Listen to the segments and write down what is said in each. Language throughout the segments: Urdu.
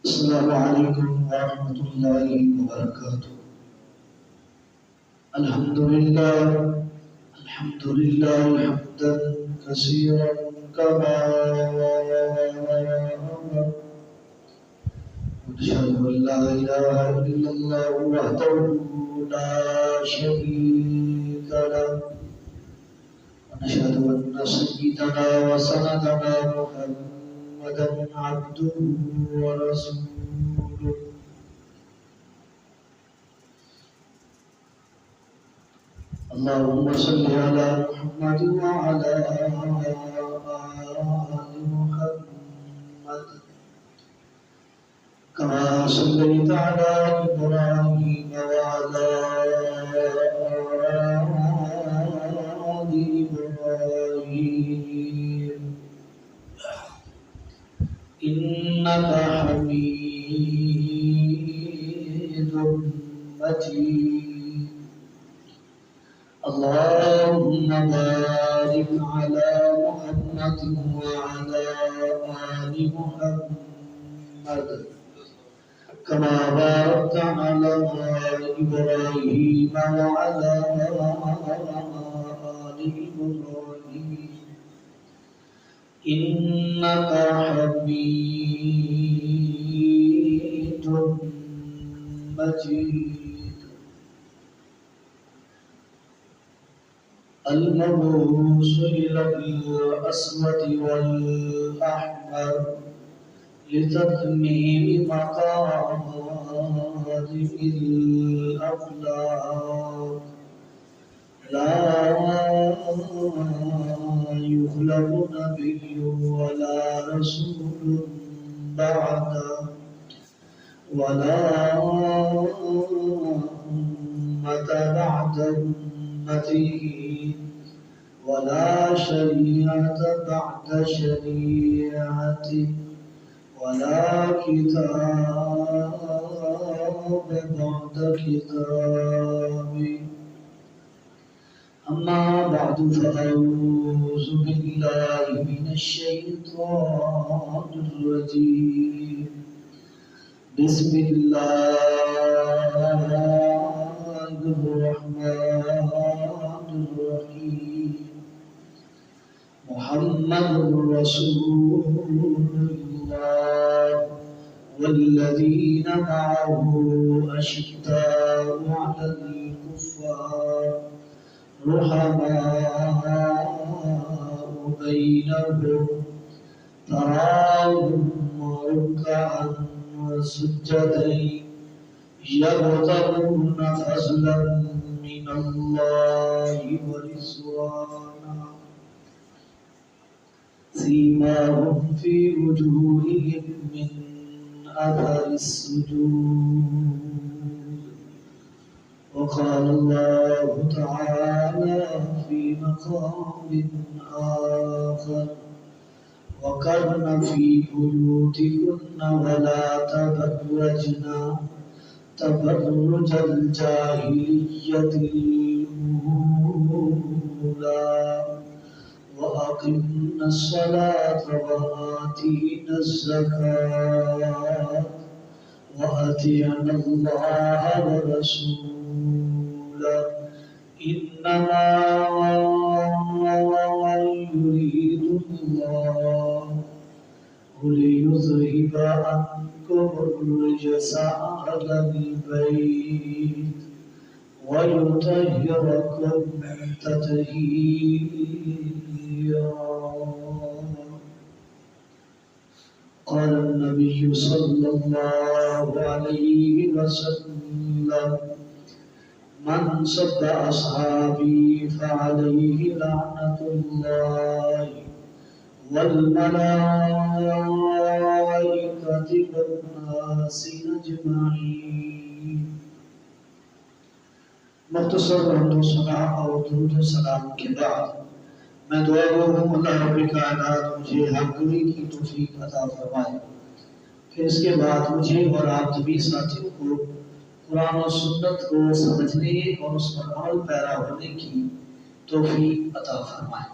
السلام علیکم ورحمۃ اللہ وبرکاتہ۔ الحمد للہ حمدا کثیرا کما ونشهد ان لا اله الا الله وحده لا شريك له ونشهد ان سيدنا وسندنا محمدا عبده ورسوله اللهم صل على محمد وعلى آل محمد كما صليت على إبراهيم وعلى آل إبراهيم إنك حميد مجيد اللهم بارك على محمد وعلى آل محمد كما باركت على إبراهيم وعلى آل إبراهيم إنك حميد مجيد المبعوث إلى الأسود والأحمر لتتميم مقاصد الأخلاق لا يخلق نبي ولا رسول بعده ولا أمة بعد أمته ولا شريعة بعد شريعته ولا كتاب بعد كتابه أما بعد فأعوذ بالله من الشيطان الرجيم بسم الله الرحمن الرحيم محمد رسول الله والذين معه أشداء على الكفار رحماء بينهم تراهم ركعا وسجدا يبتغون فضلا من الله ورضوانا سيماهم في وجوههم من أثر السجود وقال الله تعالى في مقام آخر وقرن في بيوتكن ولا تبرجن تبرج الجاهلية الأولى وأقمنا الصلاة وآتينا الزكاة وأطعنا الله ورسوله إنما يريد الله ليذهب عنكم الرجس أهل البيت ويطهركم تطهيرا قال النبي صلى الله عليه وسلم من سب أصحابي فعليه لعنة الله والملائكة والناس أجمعين مختصر حمد و ثنا اور درود و سلام کے بعد میں دعا گو ہوں اللہ رب کائنات مجھے حق گوئی کی توفیق عطا فرمائے۔ پھر اس کے بعد مجھے اور آپ سبھی ساتھیوں کو قرآن و سنت کو سمجھنے اور اس پر عمل پیرا ہونے کی توفیق عطا فرمائے۔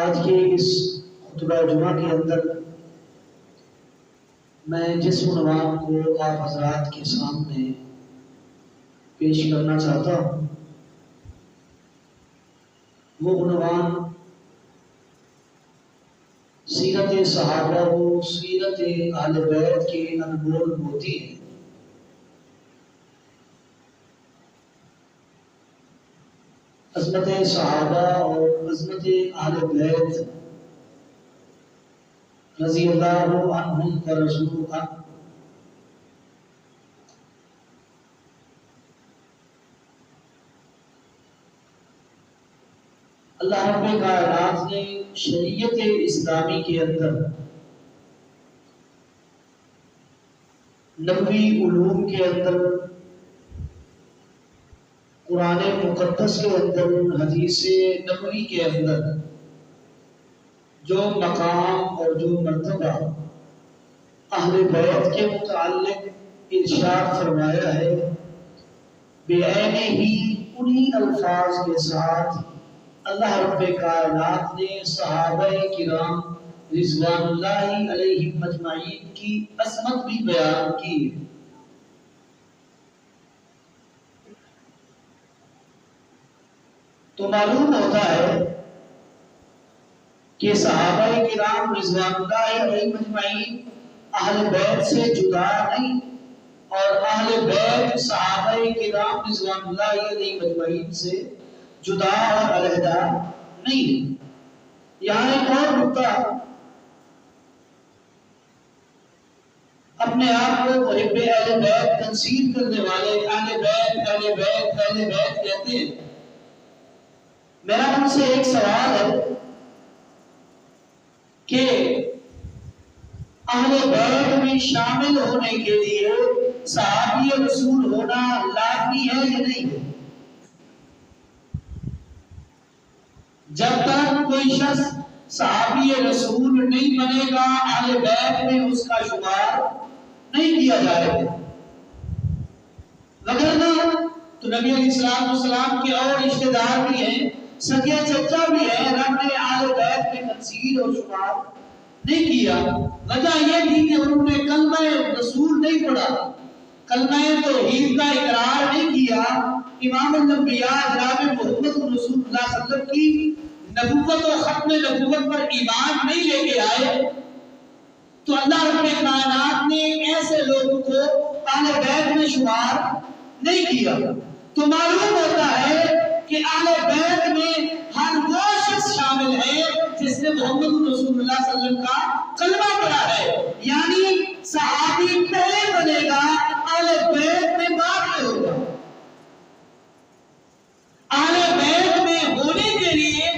آج کے اس خطبہ جمعہ کے اندر میں جس عنوان کو آپ حضرات کے سامنے پیش کرنا چاہتا ہوں وہ عنوان سیرت صحابہ و سیرت اہل بیت کے انمول موتی ہے۔ عظمت صحابہ اور عظمت اہل بیت رضی اللہ عنہم کا رسول اللہ رب کائنات نے شریعت اسلامی کے اندر نبوی علوم کے اندر قرآن مقدس کے اندر حدیث نبوی کے اندر جو مقام اور جو مرتبہ اہل بیت کے متعلق ارشاد فرمایا ہے، بعین ہی انہی الفاظ کے ساتھ اللہ رب کائنات نے صحابہ کرام رضوان اللہ علیہم مجمعین کی عظمت بھی بیان کی۔ تو معلوم ہوتا ہے کہ صحابہ کرام رضوان اللہ علیہم مجمعین اہل بیت سے جدا نہیں، اور اہل بیت صحابہ کرام رضوان اللہ علیہم مجمعین سے جدا اور علیحدہ نہیں۔ یہاں ایک اور نقطہ، اپنے آپ کو محب اہل بیت تنصیب کرنے والے اہل بیت اہل بیت اہل بیت کہتے ہیں۔ میرا ان سے ایک سوال ہے کہ اہل بیت میں شامل ہونے کے لیے صحابی رسول ہونا لازمی ہے یا نہیں ہے؟ جب تک کوئی شخص صحابی رسول نہیں بنے گا اہل بیت میں اس کا شمار نہیں کیا جائے گا، وگرنہ تو نبی علیہ السلام کے اور رشتہ دار بھی ہیں، سگے چچا بھی ہیں، رب نے اہل بیت میں تنصیب اور شمار نہیں کیا۔ وجہ یہ تھی کہ انہوں نے کلمہ رسول نہیں پڑھا، کلمہ توحید کا اقرار نہیں کیا، امام الانبیاء جناب محمد رسول اللہ صلی اللہ علیہ وسلم کی نبوت و ختم نبوت پر ایمان نہیں لے کے آئے، تو اللہ رب کائنات نے ایسے لوگوں کو اہل بیت میں شمار نہیں کیا۔ تو معلوم ہوتا ہے کہ اہل بیت میں ہر وہ شخص شامل ہے جس نے محمد رسول اللہ صلی اللہ علیہ وسلم کا کلمہ پڑھا ہے، یعنی صحابی پہلے بنے گا اہل بیت میں بعد میں ہوگا۔ اہل بیت میں ہونے کے لیے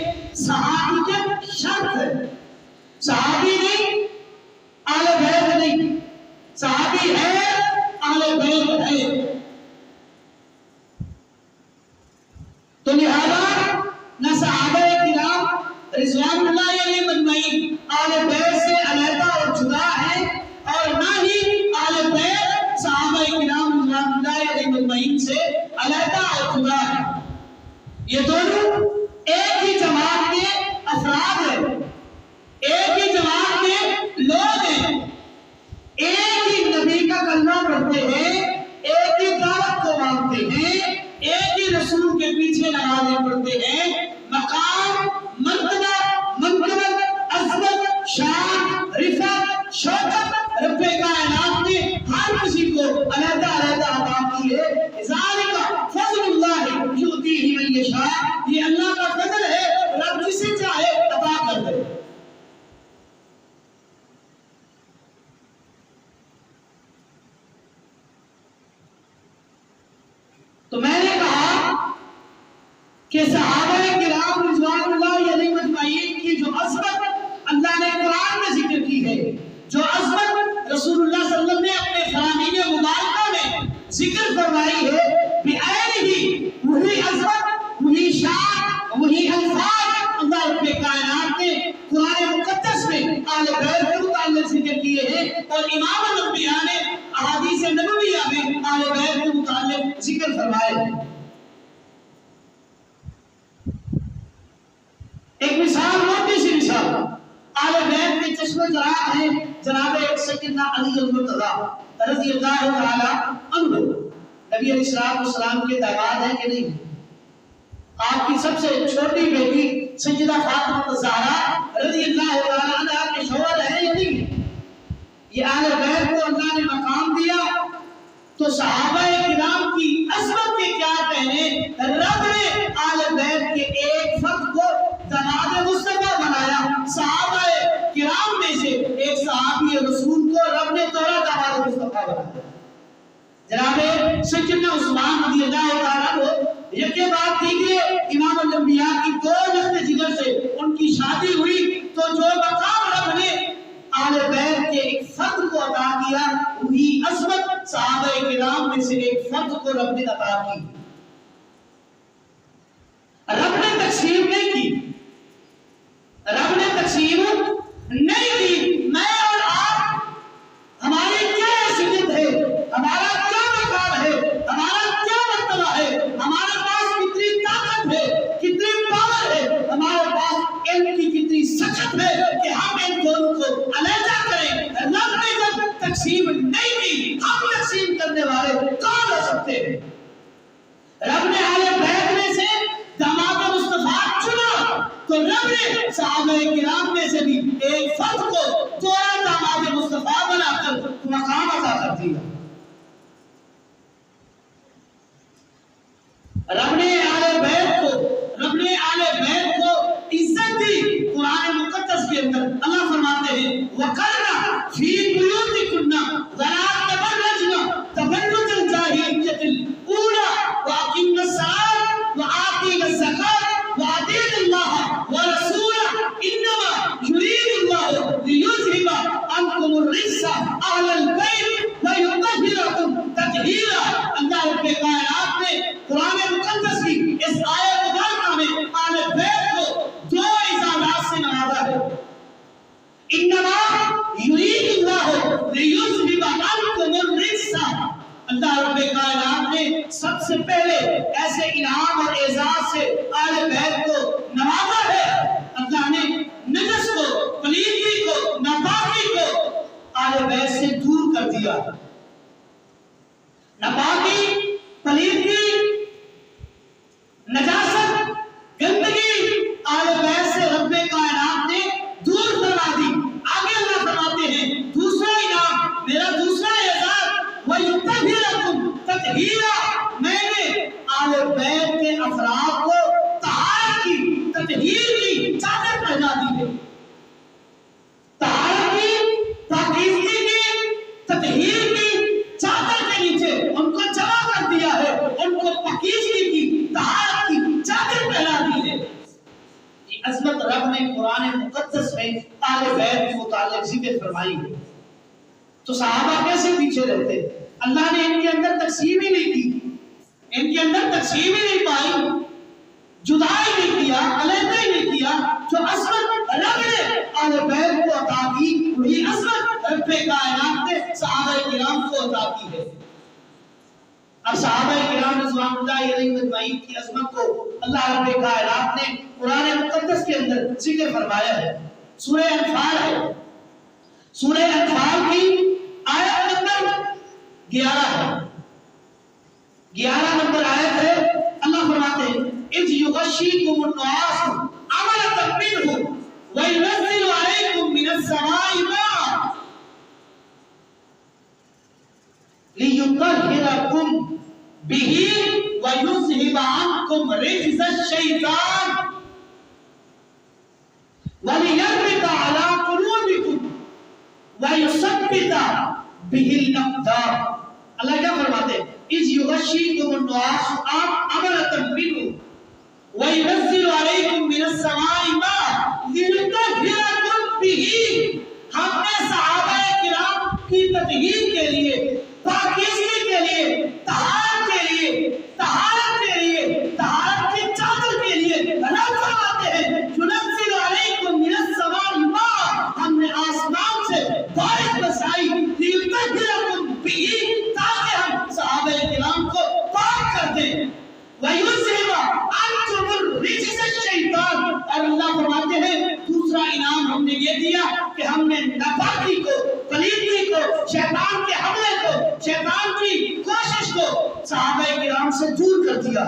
صحابیت شرط ہے، صحابی نہیں اہل بیت نہیں، صحابی ہے اہل بیت ہے۔ تو لہذا نہ صحابہ کرام رضوان اللہ علیہم مجمعین اہل بیت سے علیحدہ اور جدا ہیں، اور نہ ہی اہل بیت صحابہ کرام رضوان اللہ علیہم مجمعین سے علیحدہ اور جدا ہیں۔ یہ دونوں ایک ہی جماعت کے افراد ہیں، ایک ہی جماعت کے لوگ ہیں، ایک ہی نبی کا کلمہ پڑھتے ہیں، ایک ہی دعوت کو مانتے ہیں، ایک ہی رسول کے پیچھے نمازیں پڑھتے ہیں۔ مقام، مرتبہ، منقبت، عظمت، شان، رفعت، شوکت رب کائنات نے ہر کسی کو علیحدہ علیحدہ عطا کی ہے۔ ذالک فضل اللہ یؤتیہ من یشاء، یہ اللہ کا فضل ہے، رب جسے چاہے عطا کر دے۔ تو میں نے کہا کہ صحابہ کرام رضوان اللہ علیہم مجمعین کی جو عظمت اللہ نے قرآن میں ذکر کی ہے، جو عظمت رسول اللہ صلی اللہ علیہ وسلم نے اپنے فرامین مبارکہ میں ذکر فرمائی ہے، بعین ہی وہی عظمت، وہی شان، وہی الفاظ اللہ رب کائنات نے قرآن مقدس میں اہل بیت کے متعلق ذکر کیے ہیں، اور امام الانبیاء نے احادیث نبویہ میں اہل بیت کے متعلق ذکر فرمائے ہیں۔ ایک مثال، موٹی سی مثال، اہل بیت کے چشم چراغ ہیں جناب سیدنا علی المرتضی رضی اللہ تعالی عنہ نبی علیہ السلام کے داماد ہیں کہ نہیں؟ آپ کی سب سے چھوٹی بیٹی سیدہ فاطمہ الزہرا رضی اللہ تعالی عنہا کے شوہر ہیں یا نہیں؟ یہ اہل بیت کو اللہ نے مقام دیا تو صحابہ کرام کی عظمت کے کیا کہنے، رب نے اہل بیت کے ایک فرد کو داماد مصطفیٰ بنایا۔ صحابہ کرام میں سے ایک صحابی رسول کو رب نے داماد مصطفیٰ بنایا، جناب سیدنا عثمان رضی اللہ تعالیٰ عنہ۔ یکے بعد دیگرے امام الانبیاء کی دو لخت جگر سے ان کی شادی ہوئی تو جو مقام رب نے اہل بیت کے ایک فرد کو عطا کیا، وہی عظمت صحابہ کرام میں سے ایک فرد کو رب نے عطا کی۔ رب نے تقسیم نہیں کی، رب نے تقسیم نہیں کی۔ میں اور آپ ہماری کیا حیثیت ہے، ہمارا کیا مقام ہے، ہمارا کیا مرتبہ ہے، ہمارے پاس کتنی طاقت ہے، کتنی پاور ہے، ہمارے پاس علم کی کتنی سخت ہے کہ ہم ان دونوں کو علیحدہ کریں۔ رب نے جب تقسیم نہیں کی، ہم تقسیم کرنے والے کون ہو سکتے ہیں؟ رب نے اہل بیت میں سے داماد مصطفیٰ چنا تو رب نے صحابہ کرام میں سے بھی ایک فرد کو دوہرا داماد مصطفیٰ بنا کر مقام عطا کر دیا۔ رب نے اہل بیت کو عزت دی۔ قرآن مقدس کے اندر اللہ فرماتے ہیں وَقَرْنَ فِي بُيُوتِكُنَّ وَلَا تَبَرَّجْنَ تَبَرُّجَ الْجَاهِلِيَّةِ الْأُولَىٰ وَأَقِمْنَ الصَّلَاةَ وَآتِينَ الزَّكَاةَ وَأَطِيعْنَ اللَّهَ وَرَسُولَهُ إِنَّمَا يُرِيدُ اللَّهُ لِيُذْهِبَ عَنكُمُ الرِّجْسَ أَهْلَ الْبَيْتِ وَيُطَهِّرَكُمْ تَطْهِيرًا۔ اللہ رب کائنات نے قرآن مقدس کی اس آیت مبارکہ میں اہل بیت کو دو اعزازات سے نوازا ہے۔ انما یرید اللہ لیذہب عنکم الرجس، اللہ رب کائنات نے سب سے پہلے ایسے انعام اور اعزاز سے اہل بیت کو نوازا ہے۔ اللہ نے نجس کو، پلیدگی کو، ناپاکی کو اہل بیت سے دور کر دیا۔ ناپاکی، پلیدگی، نجاست، گندگی اہل بیت سے رب کائنات نے دور فرما دی۔ آگے اللہ فرماتے ہیں دوسرا انعام، میرا دوسرا اعزاز وَيُطَهِّرَكُمْ تَطْهِيرًا، میں نے اہل بیت کے افراد کو طہارت کی، تطہیر کی چادر پہنا دی ہے۔ طہارت کی، پاکیزگی کی، تطہیر کی چادر کے نیچے ان کو جمع کر دیا ہے، ان کو پاکیزگی کی، طہارت کی چادر پہنا دی ہے۔ یہ عظمت رب نے قرآن مقدس میں اہل بیت کے متعلق ذکر فرمائی ہے۔ تو صحابہ کیسے پیچھے رہتے؟ اللہ نے ان کے اندر تقسیم ہی نہیں کی، ان کے اندر تقسیم ہی نہیں پائی، جدائی نہیں کیا، علیحدہ ہی نہیں کیا۔ جو عظمت رب نے اہل بیت کو عطا کی، وہی عظمت رب کائنات نے صحابہ کرام کو عطا کی ہے۔ اب صحابہ کرام رضوان اللہ علیہم اجمعین کی عظمت کو اللہ رب کائنات نے قرآن مقدس کے اندر ذکر فرمایا ہے۔ سورہ انفال ہے، سورہ انفال کی آیت نمبر 11 ہے، 11 نمبر آیت ہے۔ اللہ فرماتے ہیں اِذْ يُغَشِّيكُمُ النُّعَاسُ أَمَنَةً مِّنْهُ وَيُنَزِّلُ عَلَيْكُم مِّنَ السَّمَاءِ مَاءً لِيُطَهِّرَكُم بِهِ وَيُذْهِبَ عَنكُم رِجْزَ الشَّيْطَانِ وَلِيَرْبِطَ عَلَىٰ قُلُوبِكُمْ وَيُثَبِّتَ بِهِ الْأَقْدَامَ۔ اللہ کیا فرماتے ہیں؟ اِذْ يُغَشِّيكُمُ النُّعَاسُ أَمَنَةً مِّنْهُ وَيُنَزِّلُ عَلَيْكُم مِّنَ السَّمَاءِ مَاءً لِيُطَهِّرَكُم بِهِ۔ ہم نے صحابہ کرام کی تطہیر کے لیے، پاکیزگی کے لیے، طہارت کے لیے، طہارت کی چادر کے لیے رب فرماتے ہیں يُنَزِّلُ عَلَيْكُم مِّنَ السَّمَاءِ مَاءً، ہم نے آسمان سے بارش برسائی لِيُطَهِّرَكُم بِهِ، تاکہ ہم صحابہ کرام کو پاک کر دیں۔ وَيُذْهِبَ عَنكُمُ الرِّجْزَ الشَّيْطَانِ، اور اللہ فرماتے ہیں دوسرا انعام ہم نے یہ دیا کہ ہم نے ناپاکی کو، صحابہ کرام سے دور کر دیا.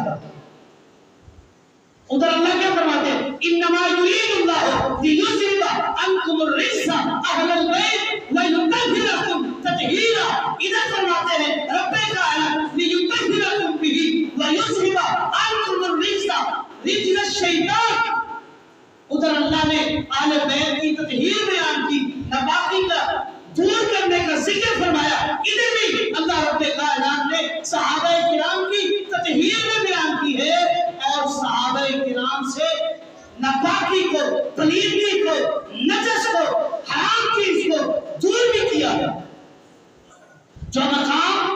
ادھر اللہ کیا فرماتے ہیں؟ انما یرید اللہ لیذھب عنکم الرجس اہل البیت ویطہرکم تطہیرا. ادھر فرماتے ہیں رب کائنات لیطہرکم بہ ویذھب عنکم الرجس رجز الشیطان. ادھر اللہ نے اہل بیت کی تطہیر بیان کی، ناپاکی کا دور کرنے کا ذکر فرمایا. ادھر بھی اللہ رب کائنات نے صحابہ کرام کی تطہیر میں بیان کی ہے اور صحابہ کرام سے ناپاکی کو، پلیدگی کو، نجس کو، حرام چیز کو دور بھی کیا. جو مقام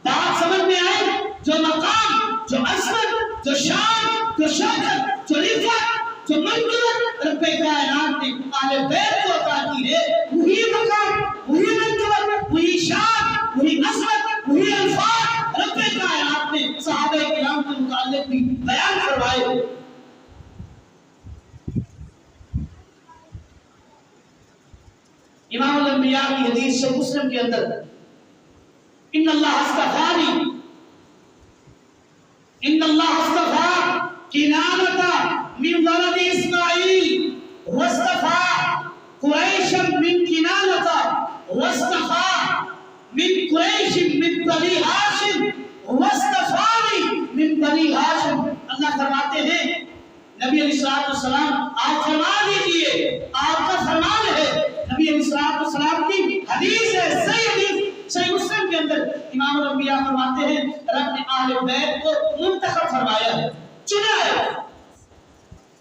بات سمجھ میں آئے، جو مقام، جو عظمت، جو شان، جو شوکت، جو رفعت، جو منقبت رب کائنات نے اہل بیت کو عطا کی ہے، وہی مقام، وہی منقبت، وہی شان، وہی عظمت، وہی الفاظ رب کائنات نے صحابہ کرام کے متعلق بھی بیان کروائے. امام الانبیاء کی حدیث سے مسلم کے اندر ان اللہ اصطفانی، ان اللہ اصطفا کنانہ من ولد اسماعیل واصطفا قریشا من کنانہ واصطفا من قریش من بنی ہاشم واصطفانی من بنی ہاشم. اللہ فرماتے ہیں نبی علیہ السلام آپ فرما دیجئے، آپ کا فرمان ہے. نبی علیہ السلام کی حدیث ہے، صحیح حدیث صحیح مسلم کے اندر امام الانبیاء فرماتے ہیں رب نے اہل بیت کو منتخب فرمایا ہے، چنا ہے.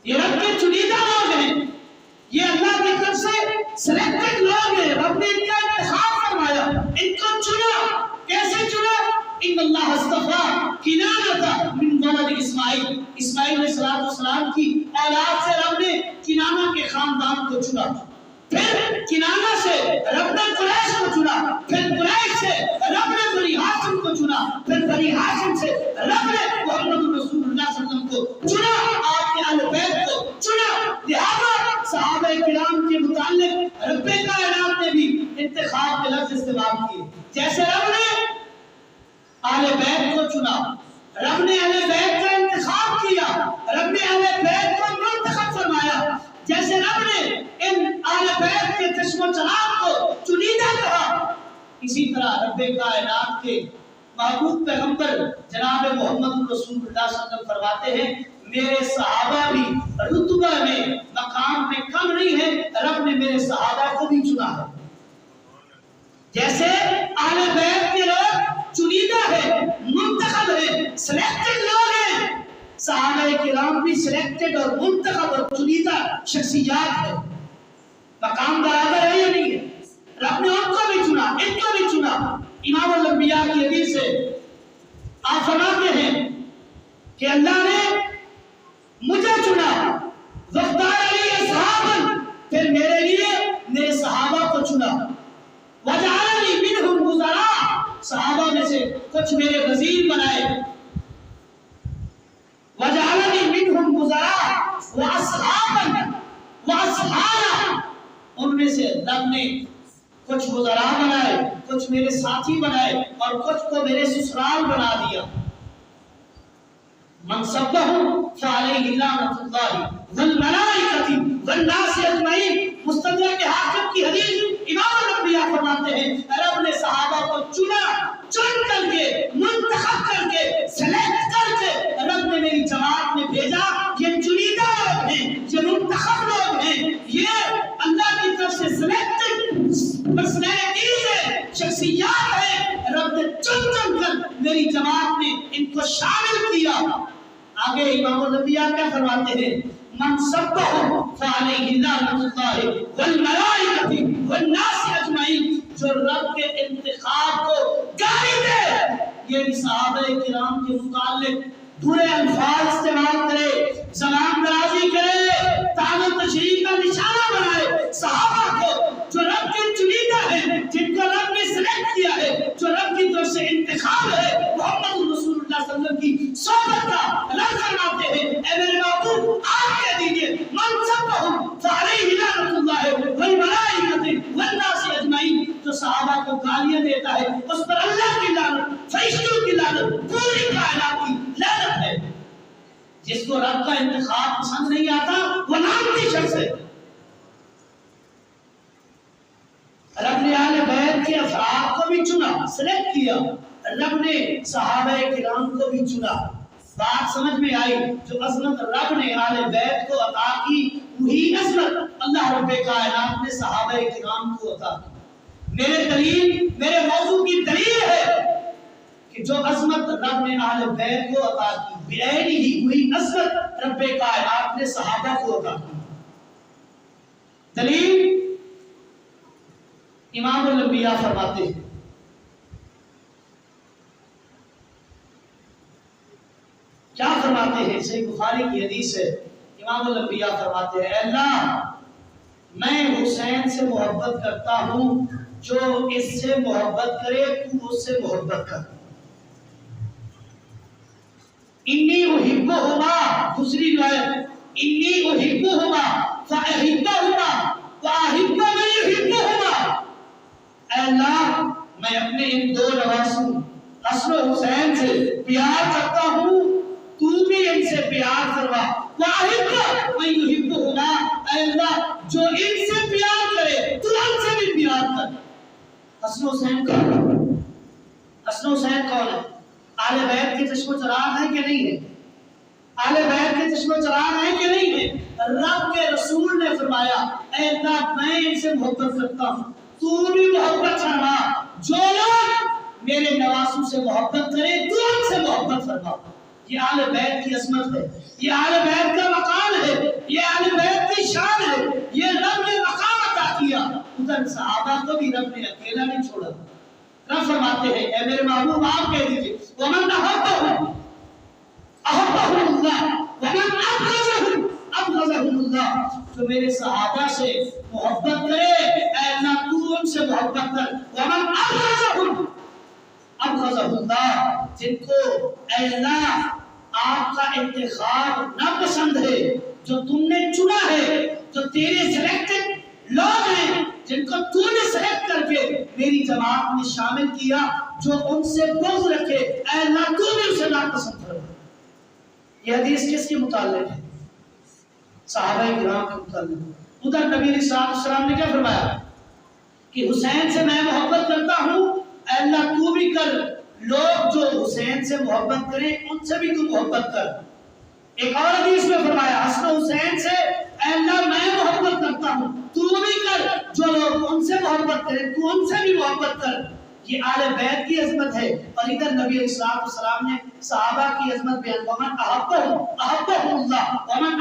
یہ رب کے چنیدہ لوگ ہیں، یہ اللہ کی طرف سے سلیکٹڈ لوگ ہیں. رب نے ان کا انتخاب فرمایا، ان کو چنا. کیسے چنا؟ ان اللہ اصطفا کنانہ من ولد اسماعیل، اسماعیل علیہ السلام کی اولاد سے رب نے کنانہ کے خاندان کو چنا. پھر کنانہ سے رب نے قریش کو چنا، پھر قریش سے رب نے بنی ہاشم کو چنا، پھر بنی ہاشم سے رب نے محمد رسول اللہ صلی اللہ علیہ وسلم کو چنا، آپ کے اہل بیت کو چنا. لہذا صحابہ کرام کے متعلق رب کائنات نے بھی انتخاب کے لفظ استعمال کیے. جیسے رب نے اہل بیت کو چنا، رب نے اہل بیت کا انتخاب کیا، رب نے اہل بیت کو منتخب فرمایا. جیسے رب نے ان اہل بیت کے چشم و چراغ کو چنیدہ کہا، اسی طرح رب کائنات کے محبوب پیغمبر جناب محمد رسول اللہ صلی اللہ علیہ وسلم فرماتے ہیں میرے صحابہ بھی رتبہ میں، مقام میں کم نہیں ہے، رب نے میرے صحابہ کو بھی چنا ہے. جیسے اہل بیت کے لوگ چنیدہ ہے، منتخب ہے، سلیکٹڈ لوگ ہیں، صحابہ کرام بھی سلیکٹڈ اور منتخب اور چنیدہ شخصیات ہیں. مقام برابر ہے یا نہیں ہے؟ رب نے ان کو بھی چنا، ان کو بھی چنا. امام الانبیاء کی حدیث سے آپ فرماتے ہیں کہ اللہ نے مجھے چنا، وَاخْتَارَ لِي أَصْحَابًا، پھر میرے لیے میرے صحابہ کو چنا. وَجَعَلَنِي مِنْهُمْ وُزَرَاءَ، صحابہ میں سے کچھ میرے وزیر بنائے. وَجَعَلَنِي مِنْهُمْ وُزَرَاءَ وَأَصْحَابًا وَأَصْحَابًا، ان میں سے رب نے کچھ وزراء بنائے، کچھ میرے ساتھی بنائے اور کچھ کو میرے سسرال بنا دیا. من سبہ فعلیہ لعنۃ اللہ والملائکۃ والناس اجمعین. مستدرک حاکم کی حدیث امام الانبیاء فرماتے ہیں رب نے صحابہ کو چنا، چن کر کے، منتخب کر کے، سلیکٹ کر کے رب نے میری جماعت میں بھیجا. یہ چنیدہ لوگ ہیں، یہ منتخب لوگ ہیں، یہ اللہ کی طرف سے سلیکٹڈ پرسنالٹیز ہیں، شخصیات ہیں. رب نے چن چن کر میری جماعت میں ان کو شامل کیا. آگے امام الانبیاء کیا فرماتے ہیں من سبہ فعلیہ لعنۃ اللہ والملائکۃ والناس اجمعین. جو رب کے انتخاب کو گالی دے، یہ بھی صحابہ کرام کے متعلق برے الفاظ استعمال کرے، زبان درازی کرے، طعن و تشریح کا نشانہ بنائے صحابہ کو جو رب کے چنیدہ ہیں، جن کو رب نے سلیکٹ کیا ہے، جو رب کی طرف سے انتخاب ہے، محمد رسول اللہ صلی اللہ علیہ وسلم کی صحبت کا. رب فرماتے ہیں اے میرے محبوب آپ کہہ دیجئے من سبہ فعلیہ لعنۃ اللہ والملائکۃ والناس اجمعین. جو صحابہ کو گالیاں دیتا ہے اس پر اللہ کی لعنت، فرشتوں کی لعنت، پورے جس کو رب کا انتخاب پسند نہیں آتا وہ لعنتی شخص ہے۔ رب نے اہل بیت کے افراد کو بھی چنا، سلیکٹ کیا، رب نے صحابہ کرام کو بھی چنا۔ بات سمجھ میں آئی؟ جو عظمت رب نے اہل بیت کو عطا کی وہی عظمت اللہ رب کائنات نے صحابہ کرام کو عطا کی۔ میرے موضوع کی دلیل ہے کہ جو عظمت رب نے اہل بیت کو عطا کی بعین ہی وہی عظمت رب کائنات نے صحابہ کو عطا کی۔ دلیل امام الانبیاء فرماتے ہیں، کیا فرماتے ہیں؟ صحیح بخاری کی حدیث ہے، امام الانبیاء فرماتے ہیں، اے اللہ میں حسین سے محبت کرتا ہوں، جو اس سے محبت کرے تو اس سے محبت کر۔ انی احبہما، دوسری روایت انی احبہما فاحبہما واحب من یحبہما، اے اللہ میں اپنے ان دو نواسوں حسن و حسین سے پیار کرتا ہوں، تو بھی ان سے پیار کروا۔ واحب من یحبہما، اے اللہ جو ان سے پیار کرے تو ان سے بھی پیار کر۔ حسن و حسین کون ہے؟ حسن و حسین کون ہے؟ اہل بیت کے چشم و چراغ ہیں کہ نہیں ہے؟ اہل بیت کے چشم و چراغ ہیں کہ نہیں ہے؟ رب کے رسول نے فرمایا اے اللہ میں ان سے محبت کرتا ہوں، تو بھی محبت کرنا۔ جو لوگ میرے نواسوں سے محبت کرے تو ان سے محبت کرنا۔ یہ اہل بیت کی عظمت ہے، یہ اہل بیت کا مقام ہے، یہ اہل بیت کی شان ہے، یہ رب نے مقام عطا کیا۔ ادھر صحابہ کو بھی رب نے اکیلا نہیں چھوڑا۔ رب فرماتے ہیں اے میرے محبوب آپ کہہ دیجئے وَمَنْ أَحَبَّهُمْ أَحَبَّهُمُ اللَّهُ وَمَنْ أَبْغَضَهُمُ اللَّهُ، جو میرے صحابہ سے محبت کرے اے اللہ تو ان سے محبت کر۔ وَمَنْ أَبْغَضَهُمْ أَبْغَضَهُ اللَّهُ، جن کو اے اللہ آپ کا انتخاب نہ پسند ہے، جو تم نے چنا ہے، جو تیرے سلیکٹڈ لوگ ہیں، جن کو تو نے سلیکٹ کر کے میری جماعت میں شامل کیا، جو ان سے بغض رکھے اے اللہ تو بھی اسے ناپسند کر۔ یہ حدیث کس کے متعلق ہے؟ صحابہ کرام کے متعلق۔ ادھر نبی علیہ السلام نے کیا فرمایا کہ حسین سے میں محبت کرتا ہوں، اے اللہ تو بھی کر۔ لوگ جو حسین سے محبت کریں ان سے بھی تو محبت کر۔ ایک اور حدیث میں فرمایا حسن حسین سے اے اللہ میں محبت کرتا ہوں، تو بھی کر۔ جو لوگ ان سے محبت کریں تو ان سے بھی محبت کر۔ یہ اہل بیت کی عظمت ہے۔ اور ادھر نبی علیہ السلام نے صحابہ کی عظمت بیان کی، وَمَنْ أَحَبَّهُمْ اللَّهُ وَمَنْ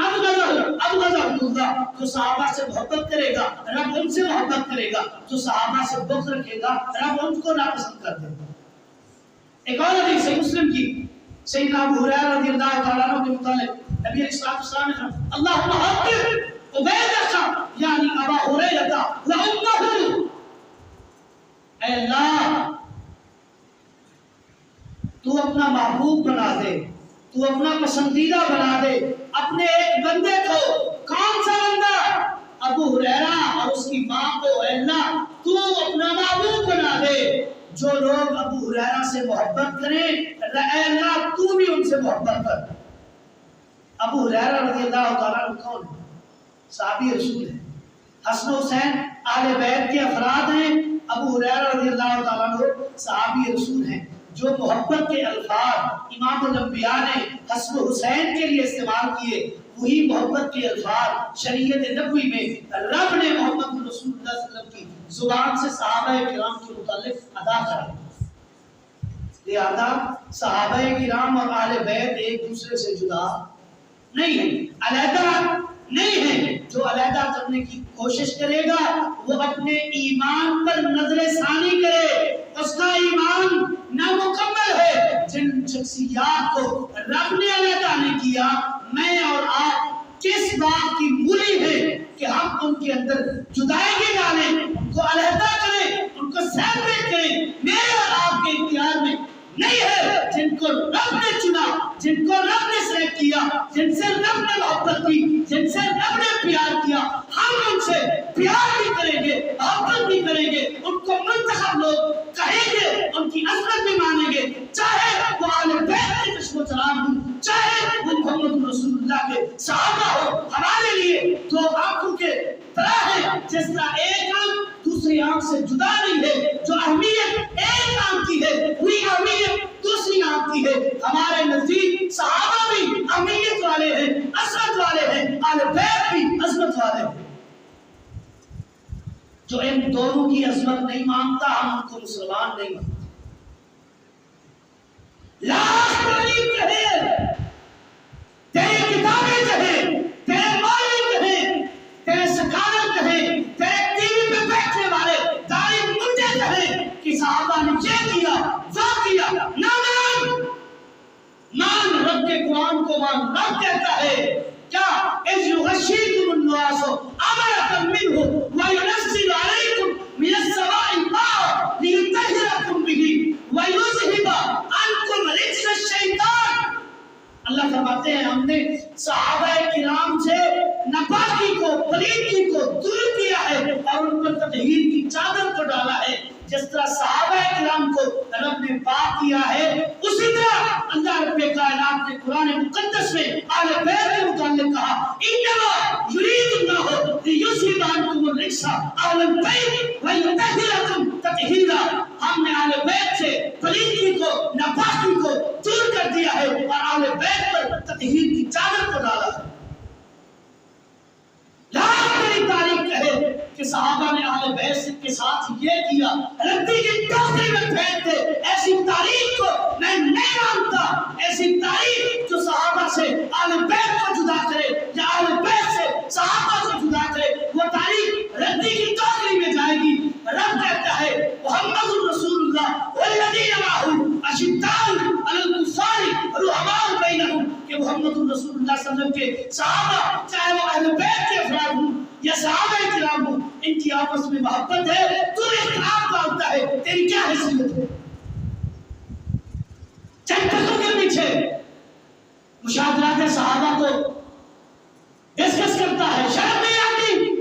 أَبْغَضَهُمْ اللَّهُ، جو صحابہ سے محبت کرے گا رب ان سے محبت کرے گا، جو صحابہ سے بغض رکھے گا رب ان کو ناپسند کر دے گا۔ ایک اور حدیث ہے مسلم کی، سیدنا ابو ہریرہ رضی اللہ تعالیٰ عنہ کے متعلق نبی علیہ السلام نے فرمایا اللہم حبب عبیدہ یعنی ابا ہریرہ وامہ، اے اللہ تو اپنا محبوب بنا دے، تو اپنا پسندیدہ بنا دے اپنے ایک بندے کو۔ کون سا بندہ؟ ابو ہریرہ اور اس کی ماں کو اے اللہ تو اپنا محبوب بنا دے۔ جو لوگ ابو ہریرہ سے محبت کریں اے اللہ تو بھی ان سے محبت کر۔ ابو ہریرہ رضی اللہ تعالیٰ عنہ کون ہے؟ صحابی رسول ہے۔ حسن حسین اہل بیت کے افراد ہیں، ابو ہریرہ رضی اللہ تعالیٰ عنہ صحابی رسول ہیں۔ جو محبت کے الفاظ امام الانبیاء نے حسن حسین کے لیے استعمال کیے وہی محبت کے الفاظ شریعت نبوی میں رب نے محمد رسول اللہ صلی اللہ علیہ وسلم کی زبان سے صحابہ کرام کے متعلق ادا کرے۔ لہذا صحابہ کرام اور اہل بیت ایک دوسرے سے جدا نہیں ہیں، علیحدہ نہیں ہیں۔ جو علیحدہ کرنے کی کوشش کرے گا وہ اپنے ایمان پر نظر ثانی کرے، اس کا ایمان نامکمل ہے۔ جن شخصیات کو رب نے علیحدہ نہیں کیا، میں اور آپ کس بات کی مولی ہے کہ ہم ان کے اندر جدائی ڈالیں، ان کو علیحدہ کریں، ان کو سیپریٹ کریں؟ میرے اور آپ کے اختیار میں نہیں ہے۔ جن کو رب نے چنا، جن کو رب نے سلیکٹ کیا، جن سے رب نے محبت کی، جن سے رب نے پیار کیا، ہم ان سے پیار بھی کریں گے، محبت بھی کریں گے، ان کو منتخب لوگ کہیں گے، ان کی عظمت بھی مانیں گے، چاہے وہ اہل بیت کے چشم و چراغ ہوں، چاہے وہ محمد رسول کے صحابہ ہو ہمارے لیے دو آنکھوں کے طرح ہے، جس طرح ایک آنکھ دوسری آنکھ سے جدا نہیں ہے، جو اہمیت ایک آنکھ کی ہے وہی اہمیت دوسری آنکھ کی ہے۔ ہمارے نزدیک صحابہ بھی اہمیت والے ہیں، عظمت والے ہیں، اہل بیت بھی عظمت والے ہیں۔ جو ان دونوں کی عظمت نہیں مانتا ہم ان کو مسلمان نہیں مانتے۔ لاکھ تعریف کہے، تیری کتابیں کہیں، تیرے مولوی کہیں، تیرے سکالر کہیں، تیرے ٹی وی پہ بیٹھنے والے داڑھی منڈے کہیں کہ صحابہ نے یہ کیا وہ کیا، نہ مان رب کے قرآن کو مان۔ رب کہتا ہے کیا اذ یغشیکم النعاس امنۃ منہ وینزل علیکم من السماء ماء لیطہرکم بہ ویذہب عنکم رجز الشیطان۔ اللہ فرماتے ہیں ہم نے صحابہ کرام سے ناپاکی کو پلیدگی کو دور کیا ہے اور ان پر تطہیر کی چادر کو ڈالا ہے۔ جس طرح صحابہ کرام کو رب نے پاک کیا ہے اسی طرح اللہ رب کائنات نے قرآن مقدس میں آل بیت کے متعلق کہا انما یرید اللہ لیذہب عنکم الرجس اہل البیت ویطہرکم تطہیرا۔ ہم نے آل بیت سے پلیدگی کو ناپاکی کو دور کر دیا ہے اور آل بیت پر تطہیر کی چادر کو ڈالا ہے۔ لاکھ میری تاریخ کہے کہ صحابہ نے اہل بیت کے ساتھ یہ کیا، رتی کی ٹوکری میں پھینک دے، ایسی تاریخ کو میں نہیں مانتا۔ ایسی تاریخ جو صحابہ سے اہل بیت کو جدا کرے یا اہل بیت سے صحابہ کو جدا کرے وہ تاریخ رتی کی ٹوکری میں جائے گی۔ رب کہتا ہے محمد الرسول اللہ والذین معہ اشداء علی الکفار رحماء بینہم، کہ محمد الرسول اللہ صلی اللہ علیہ وسلم کے صحابہ چاہے وہ اہل بیت کے افراد ہوں یا صحابہ کرام ہوں ان کی آپس میں محبت ہے۔ تو اختلاف ڈالتا ہے، تیری کیا حیثیت ہے؟ چند پتوں کے پیچھے مشاہدات صحابہ کو ڈسکس کرتا ہے، شرم نہیں آتی؟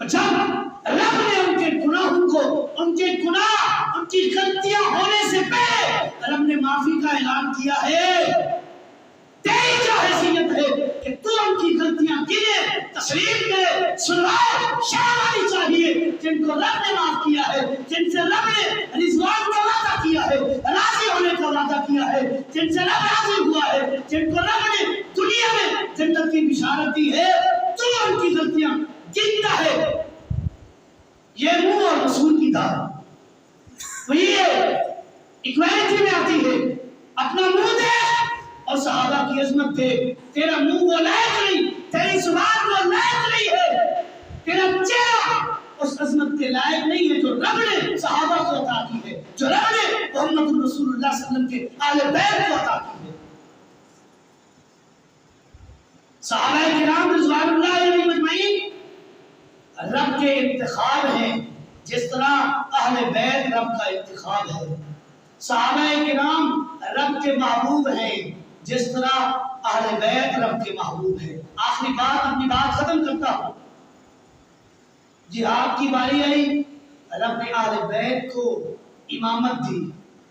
جب رب نے ان کے گناہوں کو، ان کے گناہ، ان کی غلطیاں ہونے سے پہلے رب نے معافی کا اعلان کیا ہے، تیری کیا حیثیت ہے کہ تو ان کی غلطیاں گنے، تسلیم کرے، سنوائے؟ شرم آنی چاہیے جن کو رب نے معاف کیا ہے، جن سے رب نے رضوان کا وعدہ کیا ہے، راضی ہونے کا وعدہ کیا ہے، جن سے رب راضی ہوا ہے، جن کو رب نے دنیا میں جنت کی بشارت دی ہے، تو ان کی غلطیاں گنتا ہے۔ یہ منہ اور رسول کی داد وہی ہے، ایکوالٹی میں آتی ہے۔ اپنا منہ دے اور صحابہ کی عظمت دے۔ تیرا منہ وہ لائق نہیں، تیری زبان وہ لائق نہیں ہے، تیرا چہرہ اس عظمت کے لائق نہیں ہے جو رب نے صحابہ کو عطا کی ہے، جو رب نے محمد رسول اللہ صلی اللہ علیہ وسلم کے آل بیت کو عطا کی ہے۔ صحابہ کرام رضوان اللہ علیہم اجمعین رب کے انتخاب ہیں، جس طرح اہل بیت رب کا انتخاب ہے۔ صحابہ کرام رب کے محبوب ہیں، جس طرح اہل بیت رب کے محبوب ہیں۔ آخری بات، اپنی بات ختم کرتا ہوں۔ جہاد کی باری آئی، رب نے اہل بیت کو امامت دی۔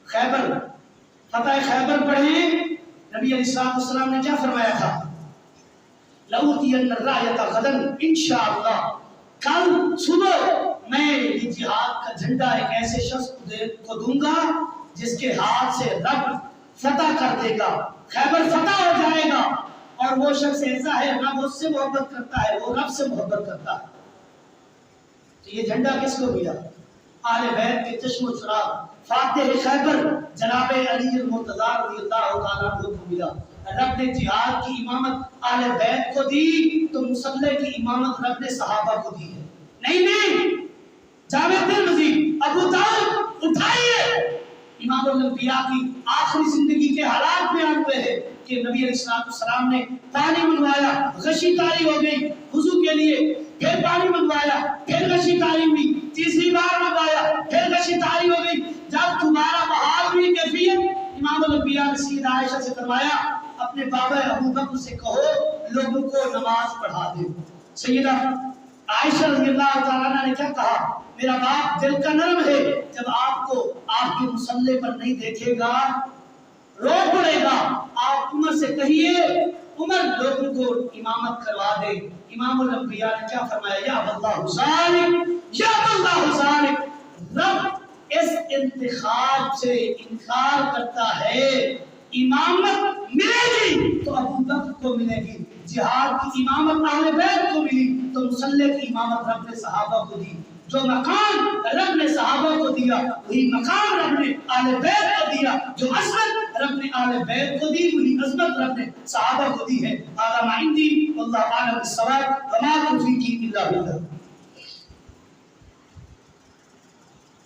خیبر، فتح خیبر پڑھیں، نبی علیہ السلام نے کیا فرمایا تھا؟ لَأُوتِيَنَّ الرَّايَةَ غَدًا انشاءاللہ، کل صبح میں یہ جہاد کا جھنڈا ایک ایسے شخص کو دوں گا جس کے ہاتھ سے رب فتح کر دے گا، خیبر فتح ہو جائے گا۔ اور وہ شخص ایسا ہے رب اس سے محبت کرتا ہے، وہ رب سے محبت کرتا ہے۔ تو یہ جھنڈا کس کو ملا؟ آل بیت کے چشم و چراغ فاتح خیبر جناب علی المرتضی رضی اللہ تعالیٰ عنہ کو ملا۔ رب نے جہاد کی امامت آل بیت کو دی تو مسلح کی امامت رب نے صحابہ کو دی ہے۔ نہیں، جامع ترمذی، ابو داؤد اٹھائیے، امام الانبیاء کی آخری زندگی کے حالات بیان ہوئے ہیں کہ نبی علیہ السلام نے پانی منگوایا، غشی طاری ہو گئی وضو کے لیے، پھر پانی منگوایا، پھر غشی طاری ہوئی، تیسری بار منگوایا، پھر غشی طاری ہو گئی۔ جب دوبارہ بحال ہوئی کیفیت، امام الانبیاء نے سیدہ عائشہ سے فرمایا اپنے بابا ابو بکر سے کہو لوگوں کو نماز پڑھا دے۔ سیدہ عائشہ رضی اللہ تعالیٰ عنہ نے کیا کہا؟ میرا باپ دل کا نرم ہے، جب آپ کو آپ کے مصلے پر نہیں دیکھے گا رو پڑے گا، آپ عمر سے کہیے عمر لوگوں کو امامت کروا دے۔ امام الانبیاء نے کیا فرمایا؟ یا اللہ ذالک، یا اللہ ذالک۔ رب اس انتخاب سے انکار کرتا ہے، امامت ملے گی تو ابو بکر کو ملے گی، جہاد کی امامت اہل بیت کو ملی تو مسلح کی امامت رب نے صحابہ کو دی۔ جو مقام رب نے صحابہ کو دیا وہی مقام رب نے اہل بیت کو دیا، جو عظمت رب نے اہل بیت کو دی وہی عظمت رب نے صحابہ کو دی ہے۔ هذا ما عندي والله اعلم بالصواب وما توفيقي الا بالله۔